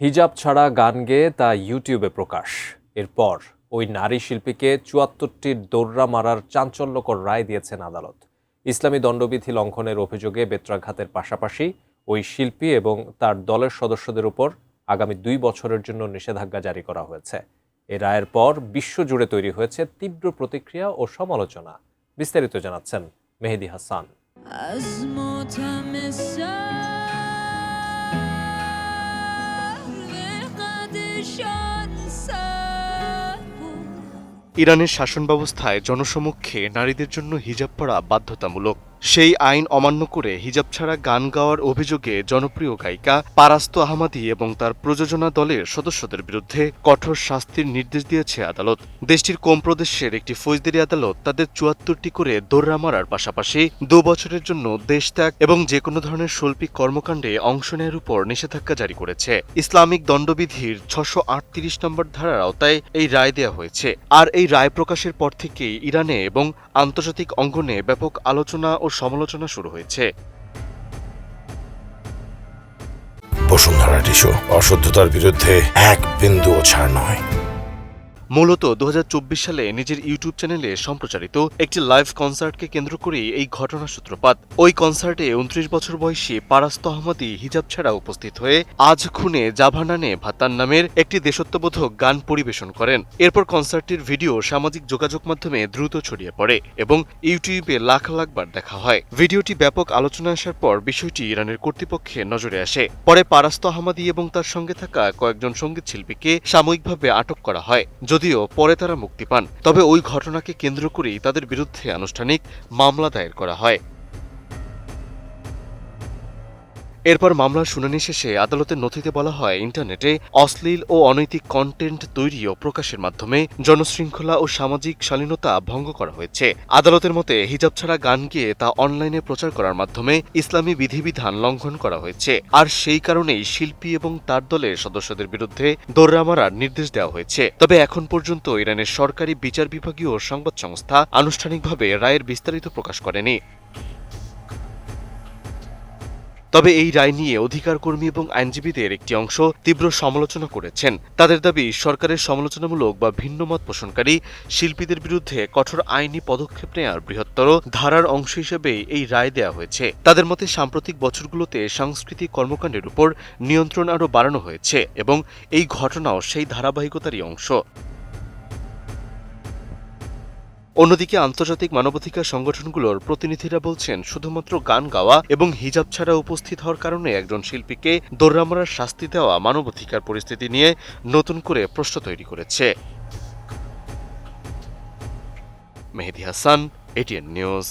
হিজাব ছাড়া গান গেয়ে তা ইউটিউবে প্রকাশ। এরপর ওই নারী শিল্পীকে ৭৪টির দৌড়া মারার চাঞ্চল্যকর রায় দিয়েছেন আদালত। ইসলামী দণ্ডবিধি লঙ্ঘনের অভিযোগে বেত্রাঘাতের পাশাপাশি ওই শিল্পী এবং তার দলের সদস্যদের উপর আগামী ২ বছরের জন্য নিষেধাজ্ঞা জারি করা হয়েছে। এ রায়ের পর বিশ্বজুড়ে তৈরি হয়েছে তীব্র প্রতিক্রিয়া ও সমালোচনা। বিস্তারিত জানাচ্ছেন মেহেদী হাসান। ইরানের শাসন ব্যবস্থায় জনসমক্ষে নারীদের জন্য হিজাব পরা বাধ্যতামূলক। সেই আইন অমান্য করে হিজাব ছাড়া গান গাওয়ার অভিযোগে জনপ্রিয় গায়িকা পারাস্ত আহমাদি এবং তার প্রযোজনা দলের সদস্যদের বিরুদ্ধে কঠোর শাস্তির নির্দেশ দিয়েছে আদালত। দেশটির কোম প্রদেশের একটি ফৌজদারি আদালত তাদের ৭৪টি করে দৌড়া মারার পাশাপাশি ২ বছরের জন্য দেশ ত্যাগ এবং যে কোনো ধরনের শৈল্পিক কর্মকাণ্ডে অংশ নেওয়ার উপর নিষেধাজ্ঞা জারি করেছে। ইসলামিক দণ্ডবিধির ৬৩৮ নম্বর ধারার আওতায় এই রায় দেওয়া হয়েছে। আর এই রায় প্রকাশের পর থেকেই ইরানে এবং আন্তর্জাতিক অঙ্গনে ব্যাপক আলোচনা ও সমালোচনা শুরু হয়েছে। বসুন্ধরা টিস্যু, অশুদ্ধতার বিরুদ্ধে এক বিন্দুও ছাড় নয়। মূলত ২০২৪ সালে নিজের ইউটিউব চ্যানেলে সম্প্রচারিত একটি লাইভ কনসার্টকে কেন্দ্র করেই এই ঘটনার সূত্রপাত। ওই কনসার্টে ২৯ বছর বয়সী পারাস্ত আহমাদি হিজাব ছাড়া উপস্থিত হয়ে আজ খুনে জাভানানে ভাতান নামের একটি দেশত্ববোধক গান পরিবেশন করেন। এরপর কনসার্টটির ভিডিও সামাজিক যোগাযোগ মাধ্যমে দ্রুত ছড়িয়ে পড়ে এবং ইউটিউবে লাখ লাখ বার দেখা হয়। ভিডিওটি ব্যাপক আলোচনা আসার পর বিষয়টি ইরানের কর্তৃপক্ষের নজরে আসে। পরে পারাস্ত আহমাদি এবং তার সঙ্গে থাকা কয়েকজন সঙ্গীত শিল্পীকে সাময়িকভাবে আটক করা হয়, যদিও পরে তারা মুক্তি পান। তবে ওই ঘটনাকে কেন্দ্র করেই তাদের বিরুদ্ধে আনুষ্ঠানিক মামলা দায়ের করা হয়। এরপর মামলার শুনানি শেষে আদালতের নথিতে বলা হয়, ইন্টারনেটে অশ্লীল ও অনৈতিক কন্টেন্ট তৈরি ও প্রকাশের মাধ্যমে জনশৃঙ্খলা ও সামাজিক শালীনতা ভঙ্গ করা হয়েছে। আদালতের মতে হিজাব ছাড়া গান গেয়ে তা অনলাইনে প্রচার করার মাধ্যমে ইসলামী বিধিবিধান লঙ্ঘন করা হয়েছে। আর সেই কারণেই শিল্পী এবং তার দলের সদস্যদের বিরুদ্ধে দৌড়া মারার নির্দেশ দেওয়া হয়েছে। তবে এখন পর্যন্ত ইরানের সরকারি বিচার বিভাগীয় সংবাদ সংস্থা আনুষ্ঠানিকভাবে রায়ের বিস্তারিত প্রকাশ করেনি। তবে এই রায় নিয়ে অধিকার কর্মী এবং আইনজীবীদের একটি অংশ তীব্র সমালোচনা করেছেন। তাদের দাবি, সরকারের সমালোচনামূলক বা ভিন্নমত পোষণকারী শিল্পীদের বিরুদ্ধে কঠোর আইনি পদক্ষেপ নেওয়ার বৃহত্তর ধারার অংশ হিসেবে এই রায় দেওয়া হয়েছে। তাদের মতে সাম্প্রতিক বছরগুলোতে সাংস্কৃতিক কর্মকাণ্ডের উপর নিয়ন্ত্রণ আরও বাড়ানো হয়েছে এবং এই ঘটনাও সেই ধারাবাহিকতারই অংশ। অন্যদিকে আন্তর্জাতিক মানবাধিকার সংগঠনগুলোর প্রতিনিধিরা বলছেন, শুধুমাত্র গান গাওয়া এবং হিজাব ছাড়া উপস্থিত হওয়ার কারণে একজন শিল্পীকে দৌড়া মারার শাস্তি দেওয়া মানবাধিকার পরিস্থিতি নিয়ে নতুন করে প্রশ্ন তৈরি করেছে। মেহেদী হাসান, এটিএন নিউজ।